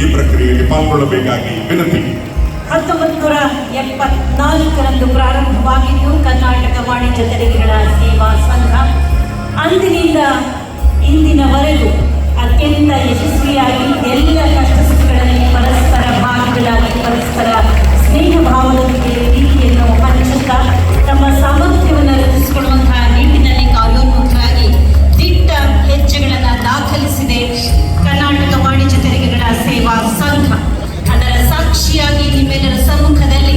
ಈ ಪ್ರಕ್ರಿಯೆಯಲ್ಲಿ ಪಾಲ್ಗೊಳ್ಳಬೇಕಾಗಿ ವಿನಂತಿ. 1974ರಂದು ಪ್ರಾರಂಭವಾಗಿದ್ದು ಕರ್ನಾಟಕ ವಾಣಿಜ್ಯ ತೆರಿಗೆಗಳ ಸೇವಾ ಸಂಘ ಅಂದಿನಿಂದ ಇಂದಿನವರೆಗೂ ಅತ್ಯಂತ ಯಶಸ್ವಿಯಾಗಿ ಎಲ್ಲ ಕಷ್ಟ ಸುಖಗಳಲ್ಲಿ ಪರಸ್ಪರ ಭಾಗಿಗಳಾಗಿ ಪರಸ್ಪರ ಸ್ನೇಹ ಭಾವದೊಂದಿಗೆ ಪ್ರೀತಿಯನ್ನು ಹಂಚುತ್ತಾ ತಮ್ಮ ಸಾಮರ್ಥ್ಯವನ್ನು ರಚಿಸಿಕೊಳ್ಳುವಂತಹ ನಿಟ್ಟಿನಲ್ಲಿ ಕಾರ್ಯೋನ್ಮುಖರಾಗಿ ದಿಟ್ಟ ಹೆಜ್ಜೆಗಳನ್ನು ದಾಖಲಿಸಿದೆ ಕರ್ನಾಟಕ ವಾಣಿಜ್ಯ ತೆರಿಗೆಗಳ ಸೇವಾ ಸಂಘ. ಅದರ ಸಾಕ್ಷಿಯಾಗಿ ನಿಮ್ಮೆಲ್ಲರ ಸಮ್ಮುಖದಲ್ಲಿ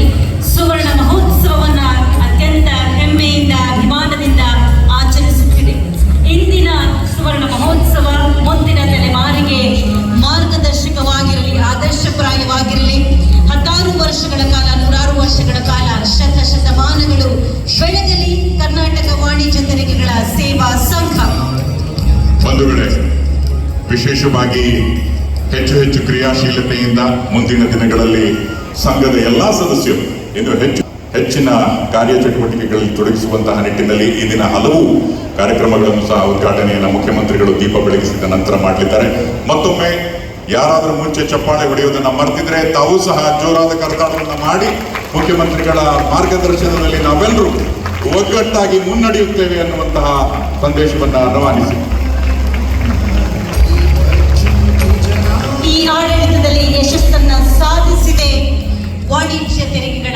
ಸುವರ್ಣ ಮಹೋತ್ಸವವನ್ನು ಅತ್ಯಂತ ಹೆಮ್ಮೆಯಿಂದ ಅಭಿಮಾನದಿಂದ ಆಚರಿಸುತ್ತಿದೆ. ಇಂದಿನ ಸುವರ್ಣ ಮಹೋತ್ಸವ ಮುಂದಿನ ತಲೆಮಾರಿಗೆ ಮಾರ್ಗದರ್ಶಕವಾಗಿರಲಿ, ಆದರ್ಶಪ್ರಾಯವಾಗಿರಲಿ. 16 ವರ್ಷಗಳ ಕಾಲ, 100 ವರ್ಷಗಳ ಕಾಲ, ಶತಮಾನಗಳು ಬೆಳಗಲಿ ಕರ್ನಾಟಕ ವಾಣಿಜ್ಯ ತೆರಿಗೆಗಳ ಸೇವಾ ಸಂಘ. ಬಂಧುಗಳೇ, ವಿಶೇಷವಾಗಿ ಹೆಚ್ಚು ಕ್ರಿಯಾಶೀಲತೆಯಿಂದ ಮುಂದಿನ ದಿನಗಳಲ್ಲಿ ಸಂಘದ ಎಲ್ಲಾ ಸದಸ್ಯರು ಇನ್ನು ಹೆಚ್ಚಿನ ಕಾರ್ಯಚಟುವಟಿಕೆಗಳಲ್ಲಿ ತೊಡಗಿಸುವಂತಹ ನಿಟ್ಟಿನಲ್ಲಿ ಈ ದಿನ ಹಲವು ಕಾರ್ಯಕ್ರಮಗಳನ್ನು ಸಹ ಉದ್ಘಾಟನೆಯನ್ನು ಮುಖ್ಯಮಂತ್ರಿಗಳು ದೀಪ ಬೆಳಗಿಸಿದ ನಂತರ ಮಾಡಲಿದ್ದಾರೆ. ಮತ್ತೊಮ್ಮೆ ಯಾರಾದರೂ ಮುಂಚೆ ಚಪ್ಪಾಳೆ ಹೊಡೆಯುವುದನ್ನು ಮರೆತಿದ್ರೆ ತಾವು ಸಹ ಜೋರಾದ ಕರತಾಡವನ್ನು ಮಾಡಿ ಮುಖ್ಯಮಂತ್ರಿಗಳ ಮಾರ್ಗದರ್ಶನದಲ್ಲಿ ನಾವೆಲ್ಲರೂ ಒಗ್ಗಟ್ಟಾಗಿ ಮುನ್ನಡೆಯುತ್ತೇವೆ ಅನ್ನುವಂತಹ ಸಂದೇಶವನ್ನು ರವಾನಿಸಿ. ಈ ಆಡಳಿತದಲ್ಲಿ ಯಶಸ್ಸನ್ನು ಸಾಧಿಸಿದೆ ವಾಣಿಜ್ಯ ತೆರಿಗೆಗಳ